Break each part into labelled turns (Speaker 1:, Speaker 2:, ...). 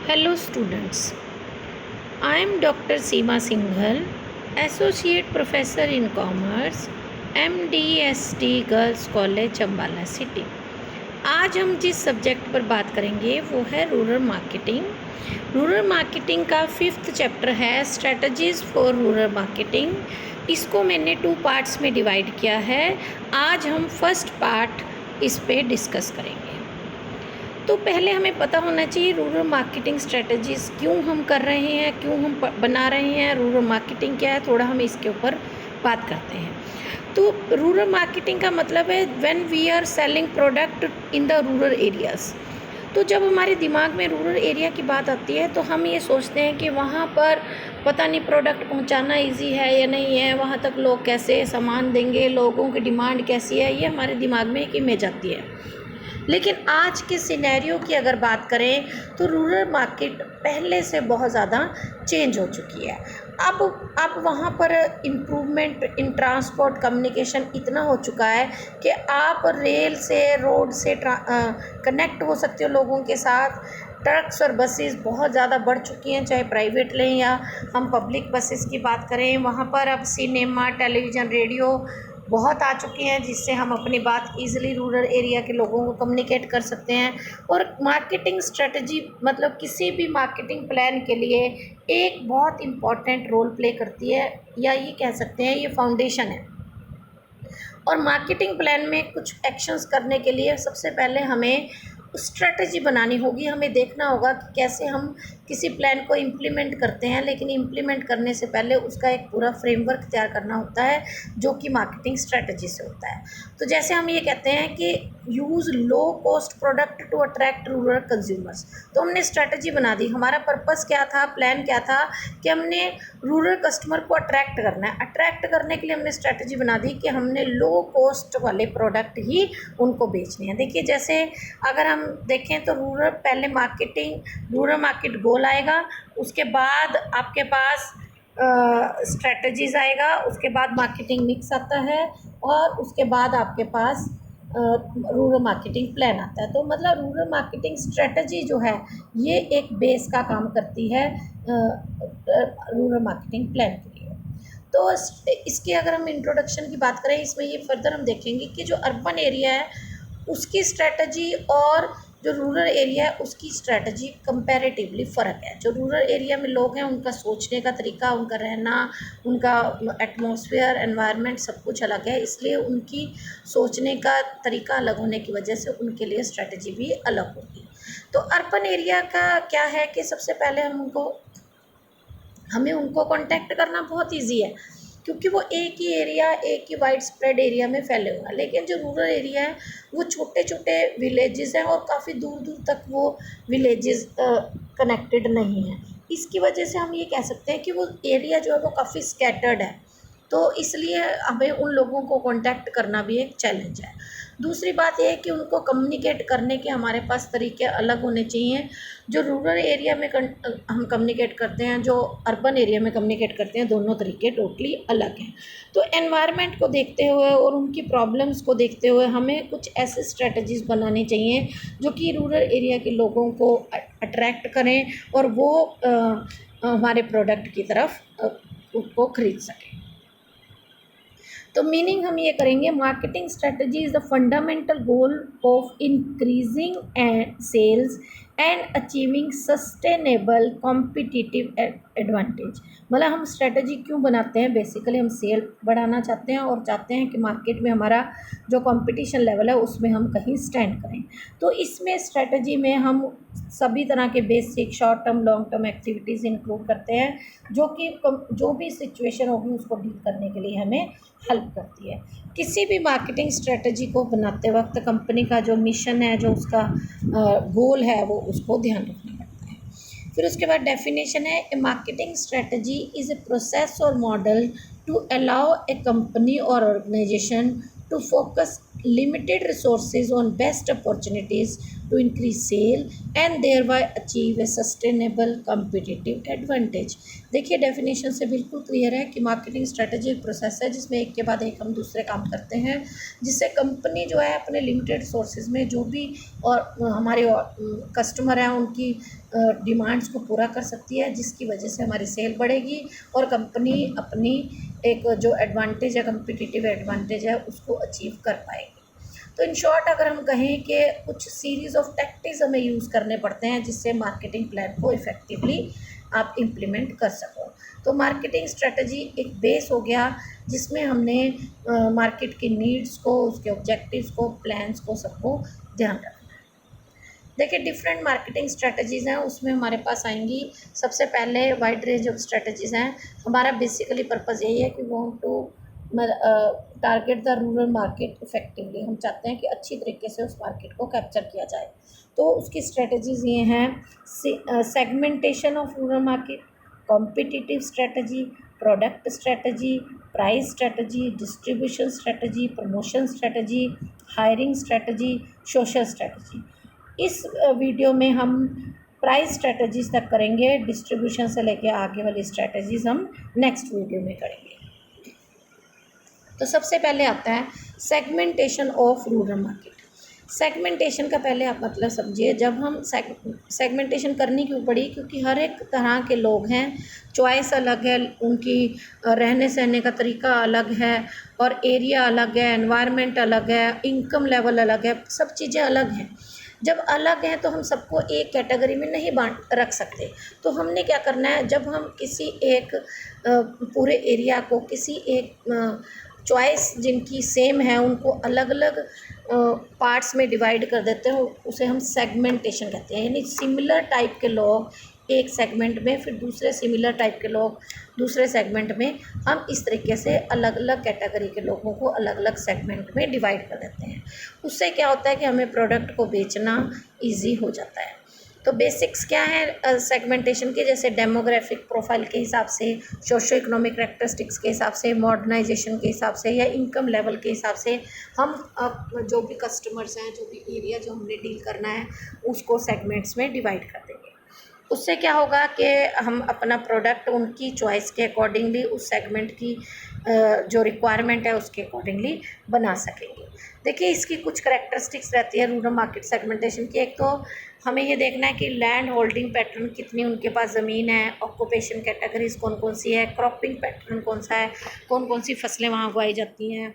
Speaker 1: Hello students, I am Dr. Seema Singhal, Associate Professor in Commerce, MDST Girls College, Ambala City। आज हम जिस subject पर बात करेंगे वो है रूरल मार्केटिंग। रूरल मार्केटिंग का 5th चैप्टर है स्ट्रेटजीज़ फॉर रूरल मार्केटिंग। इसको मैंने 2 पार्ट्स में डिवाइड किया है। आज हम फर्स्ट पार्ट इस पे डिस्कस करेंगे। तो पहले हमें पता होना चाहिए रूरल मार्केटिंग स्ट्रेटजीज़ क्यों हम कर रहे हैं, क्यों हम बना रहे हैं, रूरल मार्केटिंग क्या है, थोड़ा हम इसके ऊपर बात करते हैं। तो रूरल मार्केटिंग का मतलब है when we are selling product in the rural areas. तो जब हमारे दिमाग में रूरल एरिया की बात आती है तो हम ये सोचते हैं कि वहाँ पर पता नहीं प्रोडक्ट पहुँचाना इजी है या नहीं है, वहाँ तक लोग कैसे सामान देंगे, लोगों की डिमांड कैसी है, ये हमारे दिमाग में एक इमेज आती है। लेकिन आज के सिनेरियो की अगर बात करें तो रूरल मार्केट पहले से बहुत ज़्यादा चेंज हो चुकी है। अब वहाँ पर इम्प्रूवमेंट इन ट्रांसपोर्ट कम्युनिकेशन इतना हो चुका है कि आप रेल से, रोड से कनेक्ट हो सकते हो लोगों के साथ। ट्रक्स और बसेस बहुत ज़्यादा बढ़ चुकी हैं, चाहे प्राइवेट लें या हम पब्लिक बसेस की बात करें। वहाँ पर अब सिनेमा, टेलीविज़न, रेडियो बहुत आ चुकी हैं जिससे हम अपनी बात ईज़िली रूरल एरिया के लोगों को कम्युनिकेट कर सकते हैं। और मार्केटिंग स्ट्रेटजी मतलब किसी भी मार्केटिंग प्लान के लिए एक बहुत इम्पॉर्टेंट रोल प्ले करती है, या ये कह सकते हैं ये फाउंडेशन है। और मार्केटिंग प्लान में कुछ एक्शंस करने के लिए सबसे पहले हमें स्ट्रेटजी बनानी होगी। हमें देखना होगा कि कैसे हम किसी प्लान को इम्प्लीमेंट करते हैं, लेकिन इम्प्लीमेंट करने से पहले उसका एक पूरा फ्रेमवर्क तैयार करना होता है जो कि मार्केटिंग स्ट्रेटजी से होता है। तो जैसे हम ये कहते हैं कि use low cost product to attract rural consumers, तो हमने स्ट्रेटजी बना दी। हमारा पर्पस क्या था, प्लान क्या था कि हमने रूरल कस्टमर को अट्रैक्ट करना है। अट्रैक्ट करने के लिए हमने स्ट्रेटजी बना दी कि हमने लो कॉस्ट वाले प्रोडक्ट ही उनको बेचने हैं। देखिए, जैसे अगर हम देखें तो पहले रूरल मार्केट गोल आएगा, उसके बाद आपके पास स्ट्रेटजीज़ आएगा, उसके बाद मार्केटिंग मिक्स आता है, और उसके बाद आपके पास रूरल मार्केटिंग प्लान आता है। तो मतलब रूरल मार्केटिंग स्ट्रेटजी जो है ये एक बेस का काम करती है रूरल मार्केटिंग प्लान के लिए। तो इसके अगर हम इंट्रोडक्शन की बात करें, इसमें ये फर्दर हम देखेंगे कि जो अर्बन एरिया है उसकी स्ट्रेटजी और जो रूरल एरिया है उसकी स्ट्रेटजी कंपैरेटिवली फ़र्क है। जो रूरल एरिया में लोग हैं उनका सोचने का तरीका, उनका रहना, उनका एटमॉस्फेयर, एनवायरनमेंट सब कुछ अलग है, इसलिए उनकी सोचने का तरीका अलग होने की वजह से उनके लिए स्ट्रेटजी भी अलग होगी। तो अर्बन एरिया का क्या है कि सबसे पहले हमें उनको कॉन्टैक्ट करना बहुत ईजी है, क्योंकि वो एक ही एरिया, एक ही वाइड स्प्रेड एरिया में फैले हुए हैं। लेकिन जो रूरल एरिया है वो छोटे छोटे विलेजेस हैं और काफ़ी दूर दूर तक वो विलेजेस कनेक्टेड नहीं हैं। इसकी वजह से हम ये कह सकते हैं कि वो एरिया जो है वो काफ़ी स्कैटर्ड है, तो इसलिए हमें उन लोगों को कांटेक्ट करना भी एक चैलेंज है। दूसरी बात यह है कि उनको कम्युनिकेट करने के हमारे पास तरीके अलग होने चाहिए। जो रूरल एरिया में हम कम्युनिकेट करते हैं, जो अर्बन एरिया में कम्युनिकेट करते हैं, दोनों तरीके टोटली अलग हैं। तो एनवायरनमेंट को देखते हुए और उनकी प्रॉब्लम्स को देखते हुए हमें कुछ ऐसे स्ट्रेटजीज़ बनानी चाहिए जो कि रूरल एरिया के लोगों को अट्रैक्ट करें और वो हमारे प्रोडक्ट की तरफ उसको खरीद सकें। तो मीनिंग हम ये करेंगे, marketing strategy is the fundamental goal of increasing and sales and achieving sustainable competitive advantage. मतलब हम स्ट्रेटजी क्यों बनाते हैं, बेसिकली हम सेल बढ़ाना चाहते हैं और चाहते हैं कि मार्केट में हमारा जो कंपटीशन लेवल है उसमें हम कहीं स्टैंड करें। तो इसमें स्ट्रेटजी में हम सभी तरह के basic, short term, long term activities include करते हैं जो कि जो भी सिचुएशन होगी उसको डील करने के लिए हमें हेल्प करती है। किसी भी मार्केटिंग स्ट्रेटजी को बनाते वक्त कंपनी का जो मिशन है, जो उसका गोल है, वो उसको ध्यान रखना पड़ता है। फिर उसके बाद डेफिनेशन है, a marketing strategy is a process और model to allow a company और organisation to focus limited resources on best opportunities to increase sale and thereby achieve a sustainable competitive advantage। देखिए डेफिनेशन से बिल्कुल clear है कि marketing strategy एक process है जिसमें एक के बाद एक हम दूसरे काम करते हैं, जिससे कंपनी जो है अपने लिमिटेड सोर्सेज में जो भी और हमारे कस्टमर हैं उनकी डिमांड्स को पूरा कर सकती है, जिसकी वजह से हमारी सेल बढ़ेगी और कंपनी अपनी एक जो एडवांटेज है, कम्पिटिटिव एडवांटेज है, उसको अचीव कर पाएगी। तो इन शॉर्ट अगर हम कहें कि कुछ सीरीज़ ऑफ टैक्टिक्स हमें यूज़ करने पड़ते हैं जिससे मार्केटिंग प्लान को इफ़ेक्टिवली आप इम्प्लीमेंट कर सको। तो मार्केटिंग स्ट्रेटजी एक बेस हो गया जिसमें हमने मार्केट की नीड्स को, उसके ऑब्जेक्टिव्स को, प्लान्स को, सबको ध्यान रखना है। देखिए डिफरेंट मार्केटिंग स्ट्रेटजीज़ हैं, उसमें हमारे पास आएंगी सबसे पहले वाइड रेंज ऑफ स्ट्रेटजीज़ हैं। हमारा बेसिकली पर्पज़ यही है कि we want to target the rural market effectively. हम चाहते हैं कि अच्छी तरीके से उस मार्केट को कैप्चर किया जाए। तो उसकी स्ट्रेटजीज़ ये हैं: segmentation of rural market, competitive strategy, product strategy, price strategy, distribution strategy, promotion strategy, hiring strategy, social strategy. इस वीडियो में हम प्राइस स्ट्रेटजीज़ तक करेंगे, डिस्ट्रीब्यूशन से लेके आगे वाली स्ट्रेटजीज़ हम नेक्स्ट वीडियो में करेंगे। तो सबसे पहले आता है segmentation of rural market. Segmentation का पहले आप मतलब समझिए। जब हम सेगमेंटेशन करनी क्यों पड़ी, क्योंकि हर एक तरह के लोग हैं, चॉइस अलग है, उनकी रहने सहने का तरीका अलग है और एरिया अलग है, एनवायरनमेंट अलग है, इनकम लेवल अलग है, सब चीज़ें अलग हैं। जब अलग हैं तो हम सबको एक कैटेगरी में नहीं रख सकते। तो हमने क्या करना है, जब हम किसी एक पूरे एरिया को किसी एक चॉइस जिनकी सेम है उनको अलग अलग पार्ट्स में डिवाइड कर देते हैं, उसे हम सेगमेंटेशन कहते हैं। यानी सिमिलर टाइप के लोग एक सेगमेंट में, फिर दूसरे सिमिलर टाइप के लोग दूसरे सेगमेंट में, हम इस तरीके से अलग अलग कैटेगरी के लोगों को अलग अलग सेगमेंट में डिवाइड कर देते हैं। उससे क्या होता है कि हमें प्रोडक्ट को बेचना ईजी हो जाता है। तो बेसिक्स क्या है सेगमेंटेशन के, जैसे डेमोग्राफिक प्रोफाइल के हिसाब से, सोशो इकोनॉमिक कैरेक्टरिस्टिक्स के हिसाब से, मॉडर्नाइजेशन के हिसाब से या इनकम लेवल के हिसाब से हम जो भी कस्टमर्स हैं, जो भी एरिया जो हमने डील करना है, उसको सेगमेंट्स में डिवाइड कर देंगे। उससे क्या होगा कि हम अपना प्रोडक्ट उनकी चॉइस के अकॉर्डिंगली, उस सेगमेंट की जो रिक्वायरमेंट है उसके अकॉर्डिंगली बना सकेंगे। देखिए इसकी कुछ करैक्टरिस्टिक्स रहती है रूरल मार्केट सेगमेंटेशन की। एक तो हमें ये देखना है कि लैंड होल्डिंग पैटर्न कितनी उनके पास ज़मीन है, ऑक्यूपेशन कैटेगरीज कौन कौन सी है, क्रॉपिंग पैटर्न कौन सा है, कौन कौन सी फसलें वहाँ उगाई जाती हैं,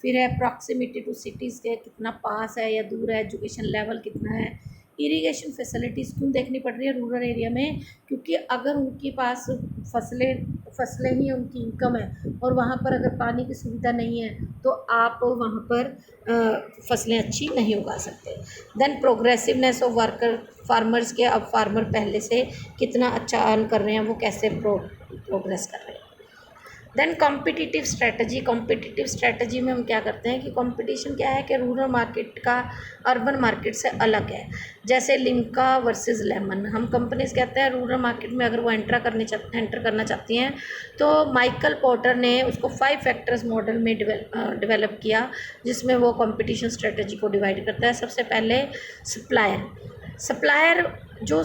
Speaker 1: फिर है प्रॉक्सिमिटी टू सिटीज़ के, कितना पास है या दूर है, एजुकेशन लेवल कितना है, इरिगेशन फैसिलिटीज़ क्यों देखनी पड़ रही है रूरल एरिया में, क्योंकि अगर उनके पास फसलें ही उनकी इनकम है और वहाँ पर अगर पानी की सुविधा नहीं है तो आप वहाँ पर फसलें अच्छी नहीं उगा सकते। Then progressiveness of worker, farmers के अब फार्मर पहले से कितना अच्छा अर्न कर रहे हैं, वो कैसे प्रोग्रेस कर रहे हैं। Then competitive strategy. Competitive strategy में हम क्या करते हैं कि कंपटीशन क्या है कि रूरल मार्केट का अर्बन मार्केट से अलग है। जैसे लिम्का वर्सेस लेमन, हम कंपनीज कहते हैं रूरल मार्केट में अगर वो एंटर करना चाहती हैं तो माइकल पोर्टर ने उसको 5 फैक्टर्स मॉडल में डेवलप किया, जिसमें वो कंपटीशन स्ट्रेटजी को डिवाइड करता है। सबसे पहले सप्लायर जो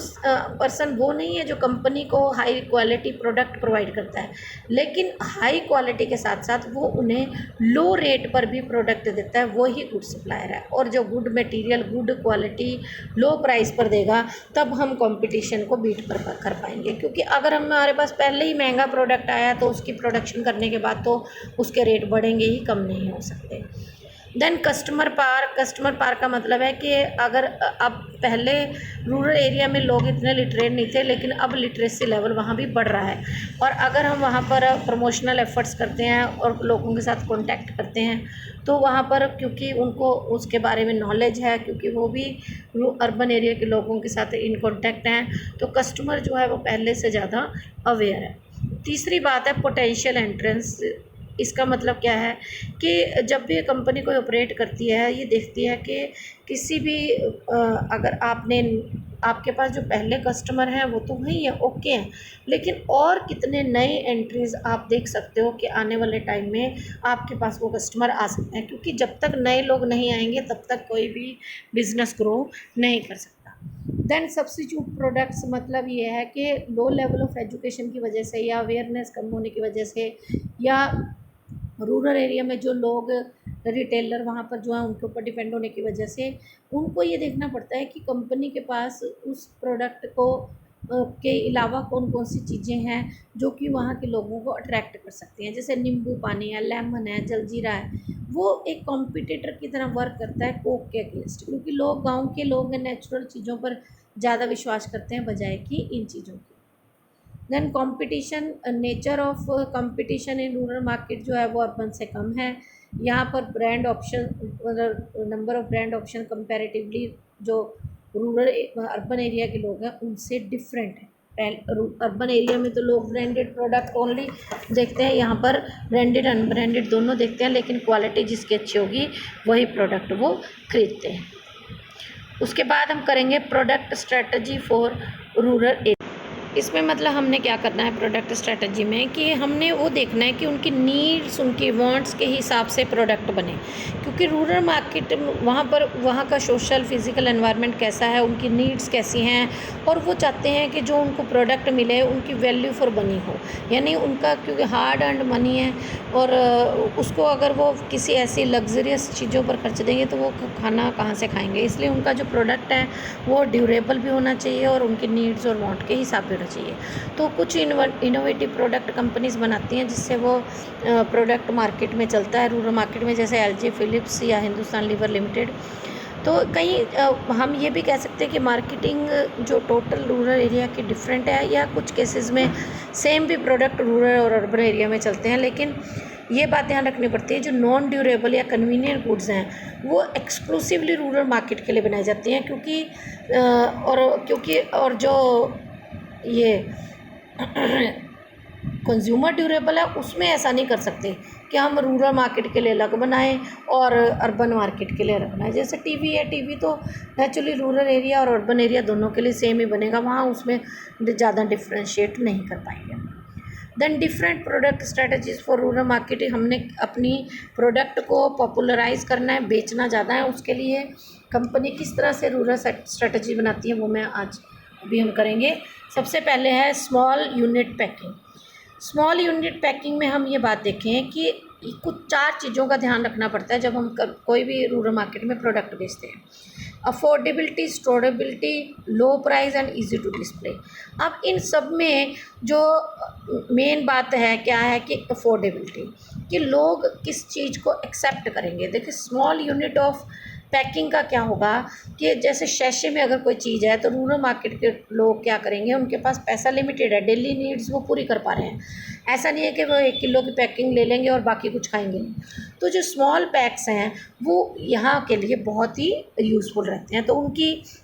Speaker 1: पर्सन वो नहीं है जो कंपनी को हाई क्वालिटी प्रोडक्ट प्रोवाइड करता है, लेकिन हाई क्वालिटी के साथ साथ वो उन्हें लो रेट पर भी प्रोडक्ट देता है, वो ही गुड सप्लायर है। और जो गुड मटेरियल, गुड क्वालिटी लो प्राइस पर देगा, तब हम कंपटीशन को बीट कर पाएंगे। क्योंकि अगर हमारे पास पहले ही महंगा प्रोडक्ट आया तो उसकी प्रोडक्शन करने के बाद तो उसके रेट बढ़ेंगे ही, कम नहीं हो सकते। देन कस्टमर पार का मतलब है कि अगर अब पहले रूरल एरिया में लोग इतने लिटरेट नहीं थे, लेकिन अब लिटरेसी लेवल वहाँ भी बढ़ रहा है। और अगर हम वहाँ पर प्रमोशनल एफर्ट्स करते हैं और लोगों के साथ कांटेक्ट करते हैं तो वहाँ पर क्योंकि उनको उसके बारे में नॉलेज है, क्योंकि वो भी अर्बन एरिया के लोगों के साथ इन कांटेक्ट हैं, तो कस्टमर जो है वो पहले से ज़्यादा अवेयर है। तीसरी बात है पोटेंशियल एंट्रेंस। इसका मतलब क्या है कि जब भी कंपनी कोई ऑपरेट करती है, ये देखती है कि किसी भी अगर आपके पास जो पहले कस्टमर हैं वो तो वही है, ओके हैं, लेकिन और कितने नए एंट्रीज़ आप देख सकते हो कि आने वाले टाइम में आपके पास वो कस्टमर आ सकते हैं, क्योंकि जब तक नए लोग नहीं आएंगे तब तक कोई भी बिज़नेस ग्रो नहीं कर सकता। देन सब्स्टिट्यूट प्रोडक्ट्स मतलब ये है कि लो लेवल ऑफ एजुकेशन की वजह से या अवेयरनेस कम होने की वजह से या रूरल एरिया में जो लोग रिटेलर वहाँ पर जो है उनके ऊपर डिपेंड होने की वजह से उनको ये देखना पड़ता है कि कंपनी के पास उस प्रोडक्ट को के अलावा कौन कौन सी चीज़ें हैं जो कि वहाँ के लोगों को अट्रैक्ट कर सकती हैं। जैसे नींबू पानी है, लेमन है, जलजीरा है, वो एक कॉम्पिटिटर की तरह वर्क करता है कोक के अगेंस्ट, क्योंकि लोग गांव के लोग नेचुरल चीज़ों पर ज़्यादा विश्वास करते हैं बजाय कि इन चीज़ों की। Then competition, nature of competition in rural market जो है वो अर्बन से कम है। यहाँ पर brand option, number of brand option comparatively जो रूरल अर्बन एरिया के लोग हैं उनसे डिफरेंट है। अर्बन एरिया में तो लोग ब्रांडेड प्रोडक्ट ओनली देखते हैं, यहाँ पर ब्रांडेड अनब्रांडेड दोनों देखते हैं, लेकिन क्वालिटी जिसकी अच्छी होगी वही प्रोडक्ट वो खरीदते हैं। उसके बाद हम करेंगे product strategy for rural area. इसमें मतलब हमने क्या करना है प्रोडक्ट स्ट्रेटजी में कि हमने वो देखना है कि उनकी नीड्स, उनकी वांट्स के हिसाब से प्रोडक्ट बने, क्योंकि रूरल मार्केट वहाँ पर वहाँ का सोशल फिज़िकल एनवायरनमेंट कैसा है, उनकी नीड्स कैसी हैं, और वो चाहते हैं कि जो उनको प्रोडक्ट मिले उनकी वैल्यू फॉर मनी हो, यानी उनका क्योंकि हार्ड अर्न्ड मनी है और उसको अगर वो किसी ऐसी लग्जरियस चीज़ों पर खर्च देंगे तो वो खाना कहाँ से खाएंगे। इसलिए उनका जो प्रोडक्ट है वो ड्यूरेबल भी होना चाहिए और उनकी नीड्स और वांट के हिसाब से चाहिए। तो कुछ इनोवेटिव प्रोडक्ट कंपनीज बनाती हैं जिससे वो प्रोडक्ट मार्केट में चलता है रूरल मार्केट में, जैसे एलजी, फिलिप्स या हिंदुस्तान लीवर लिमिटेड। तो कहीं हम ये भी कह सकते हैं कि मार्केटिंग जो टोटल रूरल एरिया की डिफरेंट है, या कुछ केसेस में सेम भी प्रोडक्ट रूरल और अर्बन एरिया में चलते हैं, लेकिन ये बात ध्यान रखनी पड़ती है जो नॉन ड्यूरेबल या कन्वीनियंट गुड्स हैं वो एक्सक्लूसिवली रूरल मार्केट के लिए बनाई जाती हैं, क्योंकि जो ये कंज्यूमर ड्यूरेबल है उसमें ऐसा नहीं कर सकते कि हम रूरल मार्केट के लिए अलग बनाएं और अर्बन मार्केट के लिए अलग बनाएं। जैसे टीवी है, टीवी तो एक्चुअली रूरल एरिया और अर्बन एरिया दोनों के लिए सेम ही बनेगा, वहाँ उसमें ज़्यादा डिफ्रेंशिएट नहीं कर पाएंगे। Then different product strategies for rural marketing, हमने अपनी प्रोडक्ट को पॉपुलराइज करना है, बेचना ज़्यादा है, उसके लिए कंपनी किस तरह से रूरल स्ट्रेटजी बनाती है वो मैं आज अभी हम करेंगे। सबसे पहले है small unit packing. Small unit packing में हम ये बात देखें कि कुछ 4 चीज़ों का ध्यान रखना पड़ता है जब हम कोई भी रूरल मार्केट में प्रोडक्ट बेचते हैं। Affordability, storability, low price and easy to display. अब इन सब में जो मेन बात है क्या है कि अफोर्डेबिलिटी, कि लोग किस चीज़ को एक्सेप्ट करेंगे। देखिए स्मॉल यूनिट ऑफ पैकिंग का क्या होगा कि जैसे शैशे में अगर कोई चीज़ है तो रूरल मार्केट के लोग क्या करेंगे, उनके पास पैसा लिमिटेड है, डेली नीड्स वो पूरी कर पा रहे हैं, ऐसा नहीं है कि वो 1 किलो की पैकिंग ले लेंगे और बाकी कुछ खाएंगे नहीं। तो जो स्मॉल पैक्स हैं वो यहाँ के लिए बहुत ही यूज़फुल रहते हैं, तो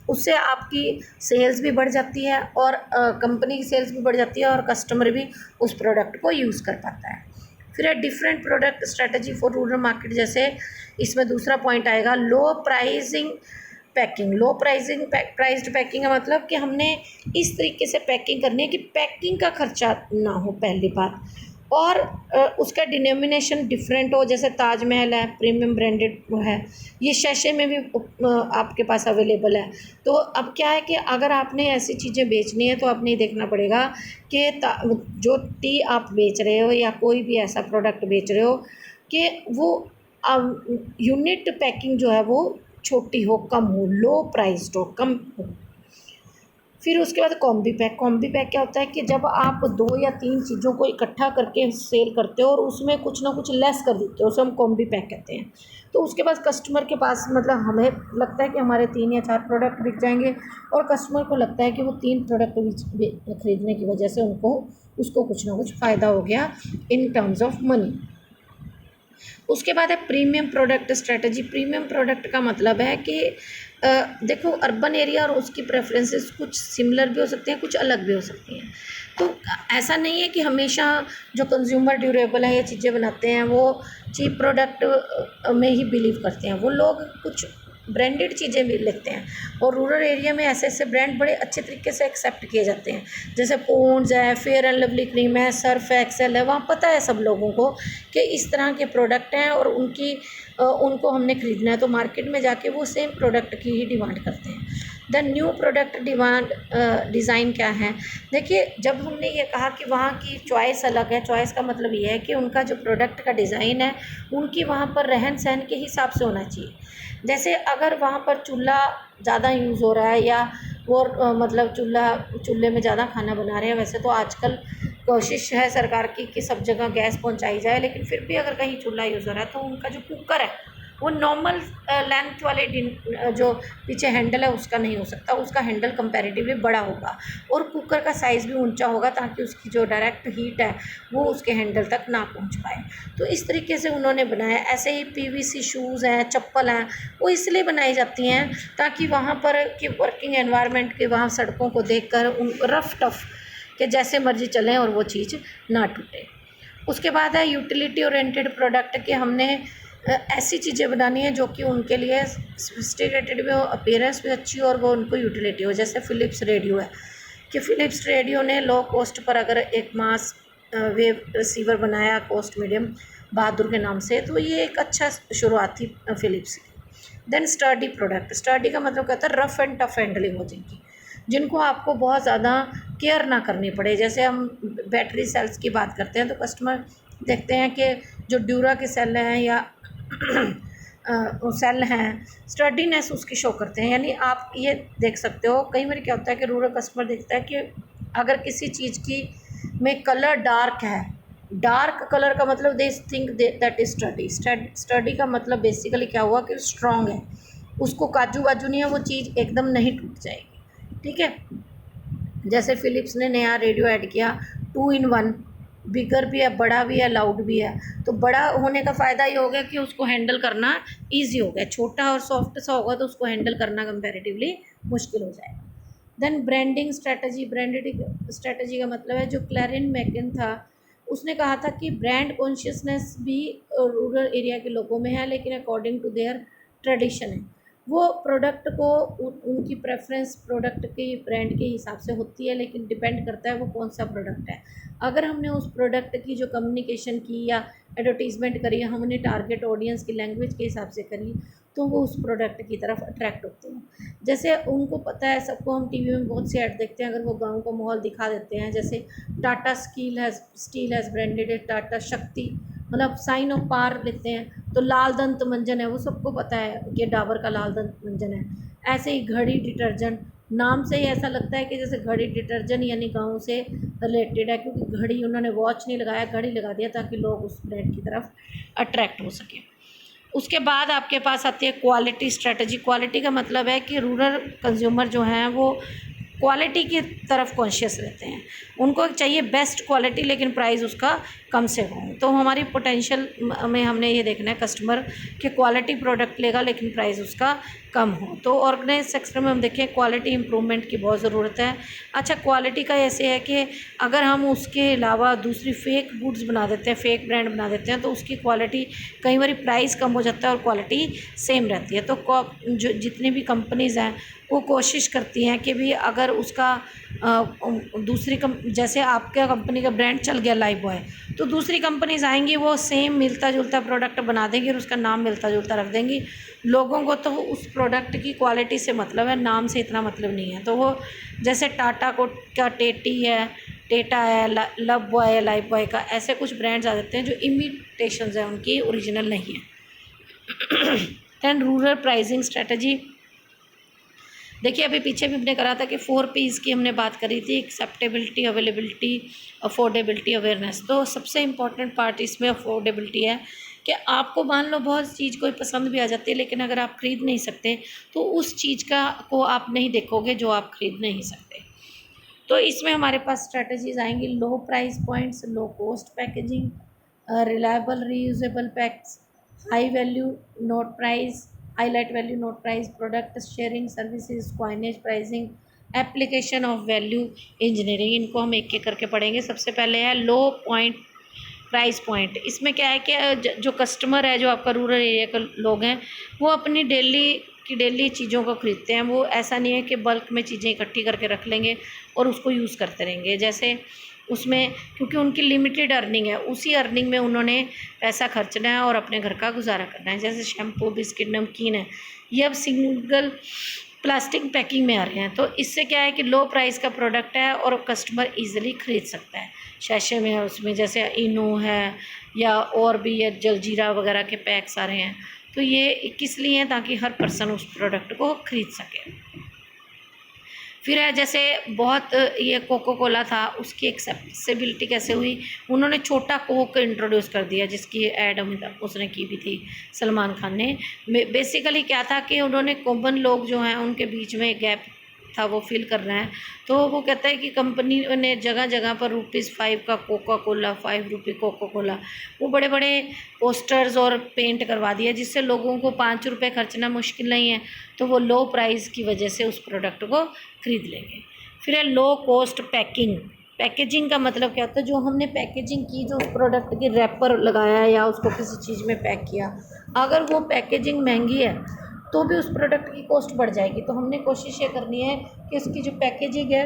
Speaker 1: उससे आपकी सेल्स भी बढ़ जाती है और कंपनी की सेल्स भी बढ़ जाती है और कस्टमर भी उस प्रोडक्ट को यूज़ कर पाता है। फिर है different product strategy for rural market, जैसे इसमें दूसरा पॉइंट आएगा लो प्राइसिंग पैकिंग। लो प्राइस्ड पैकिंग का मतलब कि हमने इस तरीके से पैकिंग करनी है कि पैकिंग का खर्चा ना हो पहली बात, और उसका डिनोमिनेशन डिफरेंट हो, जैसे ताजमहल है प्रीमियम ब्रांडेड है, ये शैशे में भी आपके पास अवेलेबल है। तो अब क्या है कि अगर आपने ऐसी चीज़ें बेचनी है तो आपने ये देखना पड़ेगा कि जो टी आप बेच रहे हो या कोई भी ऐसा प्रोडक्ट बेच रहे हो कि वो यूनिट पैकिंग जो है वो छोटी हो, कम हो, लो प्राइस्ड हो, कम हो। फिर उसके बाद कॉम्बी पैक। कॉम्बी पैक क्या होता है कि जब आप 2 या 3 चीज़ों को इकट्ठा करके सेल करते हो और उसमें कुछ ना कुछ लेस कर देते हो, उसे हम कॉम्बी पैक कहते हैं। तो उसके बाद कस्टमर के पास मतलब हमें लगता है कि हमारे 3 या 4 प्रोडक्ट बिक जाएंगे और कस्टमर को लगता है कि वो 3 प्रोडक्ट खरीदने की वजह से उसको कुछ ना कुछ फ़ायदा हो गया इन टर्म्स ऑफ मनी। उसके बाद है premium product strategy. Premium product का मतलब है कि देखो अर्बन एरिया और उसकी प्रेफरेंसेस कुछ सिमिलर भी हो सकते हैं, कुछ अलग भी हो सकती हैं। तो ऐसा नहीं है कि हमेशा जो कंज्यूमर ड्यूरेबल है ये चीज़ें बनाते हैं वो चीप प्रोडक्ट में ही बिलीव करते हैं। वो लोग कुछ ब्रांडेड चीज़ें भी लिखते हैं। और रूरल एरिया में ऐसे ऐसे ब्रांड बड़े अच्छे तरीके से एक्सेप्ट किए जाते हैं, जैसे पॉन्ड्स है, फेयर एंड लवली क्रीम है, सर्फ एक्सेल है। वहाँ पता है सब लोगों को कि इस तरह के प्रोडक्ट हैं और उनको हमने ख़रीदना है, तो मार्केट में जाके वो सेम प्रोडक्ट की ही डिमांड करते हैं। The new product demand design क्या है? देखिए, जब हमने ये कहा कि वहाँ की चॉइस अलग है, चॉइस का मतलब ये है कि उनका जो प्रोडक्ट का डिज़ाइन है उनकी वहाँ पर रहन सहन के हिसाब से होना चाहिए। जैसे अगर वहाँ पर चूल्हा ज़्यादा यूज़ हो रहा है या वो मतलब चूल्हे में ज़्यादा खाना बना रहे हैं, वैसे तो आजकल कोशिश है सरकार की कि सब जगह गैस पहुँचाई जाए, लेकिन फिर भी अगर कहीं चूल्हा यूज़ हो रहा है तो उनका जो कुकर है वो नॉर्मल लेंथ वाले जो पीछे हैंडल है उसका नहीं हो सकता, उसका हैंडल कंपैरेटिवली बड़ा होगा और कुकर का साइज़ भी ऊंचा होगा, ताकि उसकी जो डायरेक्ट हीट है वो उसके हैंडल तक ना पहुंच पाए। तो इस तरीके से उन्होंने बनाया। ऐसे ही पीवीसी शूज़ हैं, चप्पल हैं, वो इसलिए बनाई जाती हैं ताकि वहाँ पर कि वर्किंग एनवायरनमेंट के वहाँ सड़कों को देख कर उन रफ टफ कि जैसे मर्जी चलें और वो चीज़ ना टूटे। उसके बाद है यूटिलिटी ओरिएंटेड प्रोडक्ट, कि हमने ऐसी चीज़ें बनानी है जो कि उनके लिए सोफिस्टिकेटेड भी हो, अपीयरेंस भी अच्छी हो और वो उनको यूटिलिटी हो। जैसे फ़िलिप्स रेडियो है कि फ़िलिप्स रेडियो ने लो कॉस्ट पर अगर एक मास वेव रिसीवर बनाया कॉस्ट मीडियम बहादुर के नाम से, तो ये एक अच्छा शुरुआत थी फ़िलिप्स की। देन स्टर्डी प्रोडक्ट, स्टर्डी का मतलब कहता है रफ़ एंड टफ हैंडलिंग हो जिनको आपको बहुत ज़्यादा केयर ना करनी पड़े। जैसे हम बैटरी सेल्स की बात करते हैं तो कस्टमर देखते हैं कि जो ड्यूरा के सेल हैं या सेल हैं, स्टर्डीनेस उसकी शो करते हैं। यानी आप ये देख सकते हो, कई बार क्या होता है कि रूरल कस्टमर देखता है कि अगर किसी चीज़ की में कलर डार्क है, डार्क कलर का मतलब they think that is study. Study का मतलब बेसिकली क्या हुआ कि स्ट्रॉन्ग है, उसको काजू बाजू नहीं है, वो चीज़ एकदम नहीं टूट जाएगी। ठीक है। जैसे फ़िलिप्स ने नया रेडियो ऐड किया 2 in 1, बिगर भी है, बड़ा भी है, लाउड भी है। तो बड़ा होने का फ़ायदा ये हो गया कि उसको हैंडल करना ईजी हो गया। छोटा और सॉफ्ट सा होगा तो उसको हैंडल करना कंपैरेटिवली मुश्किल हो जाएगा। Then branding strategy, branding strategy का मतलब है, जो क्लैरिन मैकन था उसने कहा था कि ब्रांड कॉन्शियसनेस भी रूरल एरिया के लोगों में है, लेकिन अकॉर्डिंग टू देयर ट्रेडिशन है। वो प्रोडक्ट को उनकी प्रेफरेंस प्रोडक्ट की ब्रांड के हिसाब से होती है, लेकिन डिपेंड करता है वो कौन सा प्रोडक्ट है। अगर हमने उस प्रोडक्ट की जो कम्युनिकेशन की या एडवर्टीज़मेंट करी, हमने टारगेट ऑडियंस की लैंग्वेज के हिसाब से करी, तो वो उस प्रोडक्ट की तरफ अट्रैक्ट होते हैं। जैसे उनको पता है सबको, हम टीवी में बहुत सी ऐड देखते हैं, अगर वो गाँव का माहौल दिखा देते हैं, जैसे टाटा स्टील हैज़ ब्रांडेड है टाटा शक्ति, मतलब साइन ऑफ पावर लेते हैं, तो लाल दंत मंजन है, वो सबको पता है कि डाबर का लाल दंत मंजन है। ऐसे ही घड़ी डिटर्जेंट, नाम से ही ऐसा लगता है कि जैसे घड़ी डिटर्जेंट यानी गाँव से रिलेटेड है, क्योंकि घड़ी उन्होंने वॉच नहीं लगाया, घड़ी लगा दिया ताकि लोग उस ब्रांड की तरफ अट्रैक्ट हो सकें। उसके बाद आपके पास आती है क्वालिटी स्ट्रेटजी। क्वालिटी का मतलब है कि रूरल कंज्यूमर जो हैं वो क्वालिटी की तरफ कॉन्शियस रहते हैं, उनको चाहिए बेस्ट क्वालिटी, लेकिन प्राइस उसका कम से कम। तो हमारी पोटेंशियल में हमने ये देखना है कस्टमर कि क्वालिटी प्रोडक्ट लेगा लेकिन प्राइस उसका कम हो। तो ऑर्गेनाइज सेक्टर में हम देखें क्वालिटी इंप्रूवमेंट की बहुत ज़रूरत है। अच्छा, क्वालिटी का ऐसे है कि अगर हम उसके अलावा दूसरी फेक गुड्स बना देते हैं, फेक ब्रांड बना देते हैं, तो उसकी क्वालिटी कई बार प्राइस कम हो जाता है और क्वालिटी सेम रहती है। तो जो जितनी भी कंपनीज़ हैं वो कोशिश करती हैं कि भी अगर उसका जैसे आपके कंपनी का ब्रांड चल गया लाइफ बॉय, तो दूसरी कंपनीज आएंगी वो सेम मिलता जुलता प्रोडक्ट बना देंगी और उसका नाम मिलता जुलता रख देंगी। लोगों को तो उस प्रोडक्ट की क्वालिटी से मतलब है, नाम से इतना मतलब नहीं है। तो वो जैसे टाटा को का टेटी है, टेटा है, लव बॉय है, लाइफ बॉय का, ऐसे कुछ ब्रांड्स आ जाते हैं जो इमिटेशंस हैं, उनकी ओरिजिनल नहीं है। दैन रूरल प्राइसिंग स्ट्रेटजी, देखिए अभी पीछे भी हमने करा था कि 4 P's की हमने बात करी थी, एक्सेप्टेबिलिटी, अवेलेबिलिटी, अफोर्डेबिलिटी, अवेयरनेस। तो सबसे इम्पॉर्टेंट पार्ट इसमें अफोर्डेबिलिटी है कि आपको मान लो बहुत चीज़ कोई पसंद भी आ जाती है, लेकिन अगर आप ख़रीद नहीं सकते तो उस चीज़ को आप नहीं देखोगे जो आप ख़रीद नहीं सकते। तो इसमें हमारे पास स्ट्रेटजीज आएंगी, लो price points, low cost packaging, reliable reusable PACS, high value note price, highlight value note price, product sharing services, coinage pricing, application of value engineering. इनको हम एक एक करके पढ़ेंगे। सबसे पहले है लो प्राइस पॉइंट। इसमें क्या है कि जो कस्टमर है, जो आपका रूरल एरिया के लोग हैं, वो अपनी डेली की डेली चीज़ों को खरीदते हैं, वो ऐसा नहीं है कि बल्क में चीज़ें इकट्ठी करके रख लेंगे और उसको यूज़ करते रहेंगे। जैसे उसमें क्योंकि उनकी लिमिटेड अर्निंग है, उसी अर्निंग में उन्होंने पैसा खर्चना है और अपने घर का गुजारा करना है। जैसे शैम्पू, बिस्किट, नमकीन है, ये अब सिंगल प्लास्टिक पैकिंग में आ रहे हैं, तो इससे क्या है कि लो प्राइस का प्रोडक्ट है और कस्टमर ईज़िली ख़रीद सकता है। शैशे में है, उसमें जैसे इनो है या और भी ये जलजीरा वगैरह के पैक्स आ रहे हैं, तो ये किस लिए हैं, ताकि हर पर्सन उस प्रोडक्ट को ख़रीद सके। फिर है जैसे बहुत ये कोको कोला था, उसकी एक्सेसिबिलिटी कैसे हुई, उन्होंने छोटा कोक इंट्रोड्यूस कर दिया, जिसकी ऐड उसने की भी थी सलमान खान ने। बेसिकली क्या था कि उन्होंने कॉमन लोग जो हैं उनके बीच में गैप था वो फिल कर रहे हैं, तो वो कहता है कि कंपनी ने जगह जगह पर ₹5 का कोका कोला, ₹5 कोको कोला, वो बड़े बड़े पोस्टर्स और पेंट करवा दिया, जिससे लोगों को ₹5 खर्चना मुश्किल नहीं है, तो वो लो प्राइस की वजह से उस प्रोडक्ट को ख़रीद लेंगे। फिर है लो कॉस्ट पैकिंग। पैकेजिंग का मतलब क्या होता है, जो हमने पैकेजिंग की, जो उस प्रोडक्ट की रैपर लगाया या उसको किसी चीज़ में पैक किया, अगर वो पैकेजिंग महंगी है तो भी उस प्रोडक्ट की कॉस्ट बढ़ जाएगी। तो हमने कोशिश ये करनी है कि उसकी जो पैकेजिंग है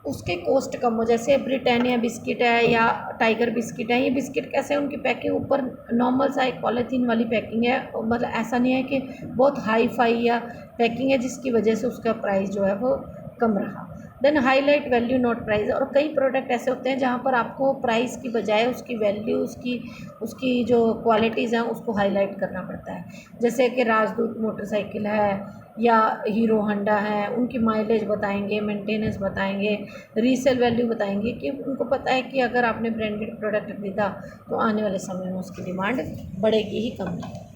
Speaker 1: उसके कॉस्ट कम हो। जैसे ब्रिटानिया बिस्किट है या टाइगर बिस्किट है, ये बिस्किट कैसे, उनकी पैकिंग ऊपर नॉर्मल सा एक पॉलीथीन वाली पैकिंग है, मतलब ऐसा नहीं है कि बहुत हाई फाई या पैकिंग है जिसकी वजह से उसका प्राइस जो है वो कम रहा। Then highlight value not price. और कई प्रोडक्ट ऐसे होते हैं जहाँ पर आपको प्राइस की बजाय उसकी वैल्यू, उसकी जो क्वालिटीज़ हैं उसको हाईलाइट करना पड़ता है। जैसे कि राजदूत मोटरसाइकिल है या हीरो होंडा है, उनकी माइलेज बताएंगे, मेंटेनेंस बताएंगे, रीसेल वैल्यू बताएंगे, कि उनको पता है कि अगर आपने ब्रांडेड प्रोडक्ट खरीदा तो आने वाले समय में उसकी डिमांड बढ़ेगी ही, कम नहीं।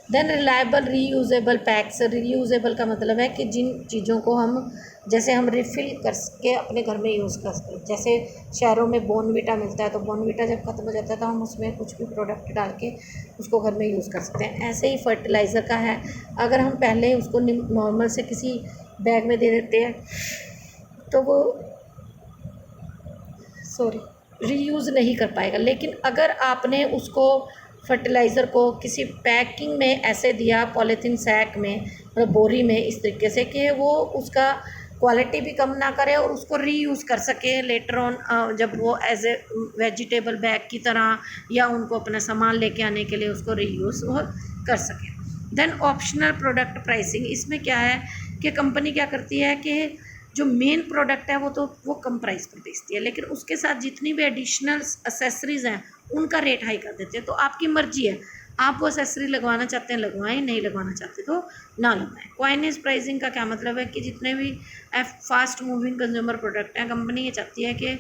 Speaker 1: Then reliable reusable packs. Reusable का मतलब है कि जिन चीज़ों को हम, जैसे हम रिफ़िल करके अपने घर में यूज़ कर सकते हैं। जैसे शहरों में बॉर्नविटा मिलता है, तो बॉर्नविटा जब ख़त्म हो जाता है तो हम उसमें कुछ भी प्रोडक्ट डाल के उसको घर में यूज़ कर सकते हैं। ऐसे ही फर्टिलाइज़र का है, अगर हम पहले उसको नॉर्मल से किसी बैग में दे देते हैं तो वो रीयूज़ नहीं कर पाएगा। लेकिन अगर आपने उसको फर्टिलाइज़र को किसी पैकिंग में ऐसे दिया, पॉलीथीन सैक में, मतलब बोरी में, इस तरीके से कि वो उसका क्वालिटी भी कम ना करे और उसको रीयूज़ कर सके लेटर ऑन, जब वो एज ए वेजिटेबल बैग की तरह या उनको अपना सामान लेके आने के लिए उसको रीयूज़ कर सके। Then optional product pricing. इसमें क्या है कि कंपनी क्या करती है कि जो मेन प्रोडक्ट है वो कम प्राइस पर बेचती है, लेकिन उसके साथ जितनी भी एडिशनल एसेसरीज़ हैं उनका रेट हाई कर देते हैं। तो आपकी मर्ज़ी है, आप वो एसेसरी लगवाना चाहते हैं लगवाएं, नहीं लगवाना चाहते तो ना लगवाएं। कॉइनेज प्राइसिंग का क्या मतलब है कि जितने भी फास्ट मूविंग कंज्यूमर प्रोडक्ट हैं, कंपनी ये चाहती है कि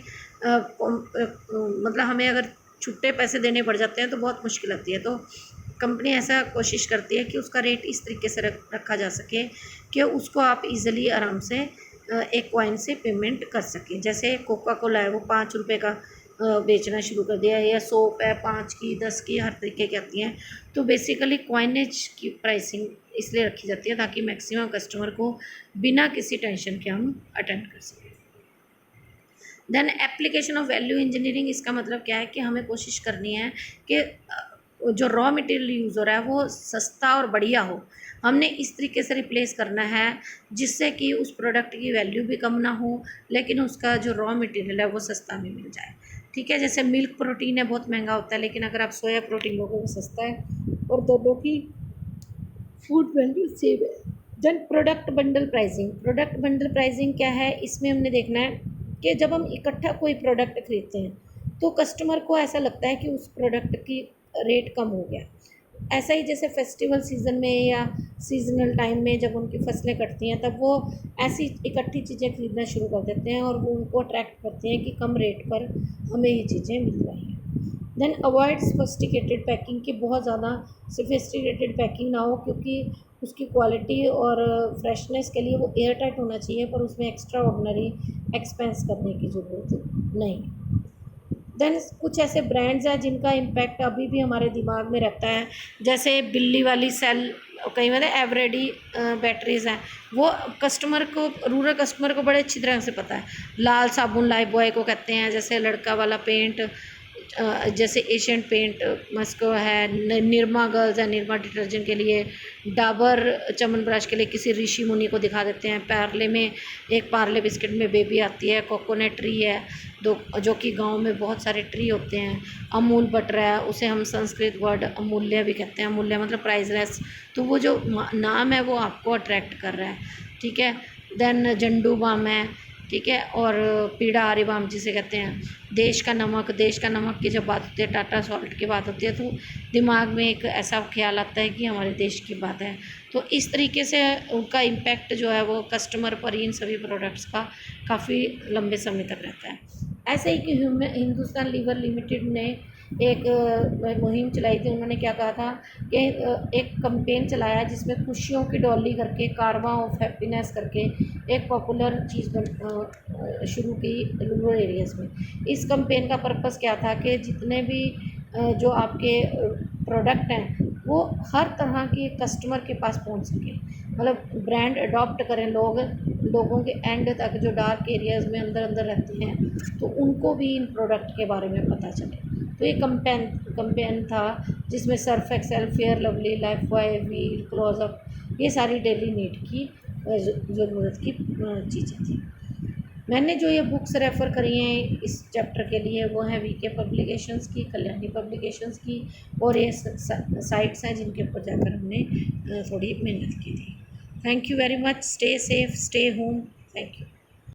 Speaker 1: मतलब हमें अगर छुट्टे पैसे देने पड़ जाते हैं तो बहुत मुश्किल आती है, तो कंपनी ऐसा कोशिश करती है कि उसका रेट इस तरीके से रखा जा सके कि उसको आप इजीली आराम से एक कॉइन से पेमेंट कर सकें। जैसे कोका कोला है, वो ₹5 का बेचना शुरू कर दिया है, या सोप है 5 की, 10 की, हर तरीके की आती हैं। तो बेसिकली कॉइनेज की प्राइसिंग इसलिए रखी जाती है ताकि मैक्सिमम कस्टमर को बिना किसी टेंशन के हम अटेंड कर सकें। Then application of value engineering. इसका मतलब क्या है कि हमें कोशिश करनी है कि जो रॉ मटेरियल यूज़ हो रहा है वो सस्ता और बढ़िया हो। हमने इस तरीके से रिप्लेस करना है जिससे कि उस प्रोडक्ट की वैल्यू भी कम ना हो, लेकिन उसका जो रॉ मटेरियल है वो सस्ता भी मिल जाए। ठीक है, जैसे मिल्क प्रोटीन है, बहुत महंगा होता है, लेकिन अगर आप सोया प्रोटीन लोगे वो सस्ता है और दोनों की फूड वैल्यू सेम है। Then product bundle pricing. Product bundle pricing क्या है, इसमें हमने देखना है कि जब हम इकट्ठा कोई प्रोडक्ट खरीदते हैं तो कस्टमर को ऐसा लगता है कि उस प्रोडक्ट की रेट कम हो गया। ऐसा ही जैसे फेस्टिवल सीज़न में या सीजनल टाइम में जब उनकी फसलें कटती हैं तब वो ऐसी इकट्ठी चीज़ें खरीदना शुरू कर देते हैं और वो उनको अट्रैक्ट करते हैं कि कम रेट पर हमें ये चीज़ें मिल रही हैं। देन अवॉइड सोफिस्टिकेटेड पैकिंग, की बहुत ज़्यादा सोफिस्टिकेटेड पैकिंग ना हो, क्योंकि उसकी क्वालिटी और फ्रेशनेस के लिए वो एयर टाइट होना चाहिए, पर उसमें एक्स्ट्रा ऑर्डनरी एक्सपेंस करने की ज़रूरत नहीं। देन कुछ ऐसे ब्रांड्स हैं जिनका इम्पैक्ट अभी भी हमारे दिमाग में रहता है, जैसे बिल्ली वाली सेल, कई बार एवरेडी बैटरीज़ हैं, वो कस्टमर को, रूरल कस्टमर को बड़े अच्छी तरह से पता है। लाल साबुन लाइफ बॉय को कहते हैं, जैसे लड़का वाला पेंट, जैसे एशियन पेंट मस्को है, निरमा गर्ल्स है, निरमा डिटर्जेंट के लिए, डाबर च्यवनप्राश के लिए किसी ऋषि मुनि को दिखा देते हैं। पार्ले में एक पार्ले बिस्किट में बेबी आती है। कोकोनट ट्री है दो, जो कि गांव में बहुत सारे ट्री होते हैं। अमूल बटर है, उसे हम संस्कृत वर्ड अमूल्य भी कहते हैं। अमूल्य मतलब प्राइसलेस। तो वो जो नाम है वो आपको अट्रैक्ट कर रहा है, ठीक है। देन जंडू बाम है, ठीक है। और पीड़ा आरी बाम जिसे कहते हैं। देश का नमक, देश का नमक की जब बात होती है, टाटा सॉल्ट की बात होती है, तो दिमाग में एक ऐसा ख्याल आता है कि हमारे देश की बात है। तो इस तरीके से उनका इम्पैक्ट जो है वो कस्टमर पर इन सभी प्रोडक्ट्स का काफ़ी लंबे समय तक रहता है। ऐसे ही कि हिंदुस्तान लीवर लिमिटेड ने एक मुहिम चलाई थी। उन्होंने क्या कहा था कि एक कैंपेन चलाया जिसमें खुशियों की डॉली करके, कारवां ऑफ हैप्पीनेस करके एक पॉपुलर चीज़ शुरू की रूरल एरियाज़ में। इस कैंपेन का पर्पस क्या था कि जितने भी जो आपके प्रोडक्ट हैं वो हर तरह के कस्टमर के पास पहुंच सके, मतलब ब्रांड अडॉप्ट करें लोग, लोगों के एंड तक जो डार्क एरियाज़ में अंदर अंदर रहते हैं तो उनको भी इन प्रोडक्ट के बारे में पता चले। तो ये कंपेन था जिसमें Surf Excel, Fair Lovely, Lifebuoy, Wheel, Close Up, ये सारी डेली नीड की ज़रूरत की चीज़ें थी। मैंने जो ये बुक्स रेफ़र करी हैं इस चैप्टर के लिए वो हैं वीके पब्लिकेशंस की, कल्याणी पब्लिकेशंस की, और ये साइट्स हैं जिनके ऊपर जाकर हमने थोड़ी मेहनत की थी। Thank you very much. Stay safe, stay home. Thank you.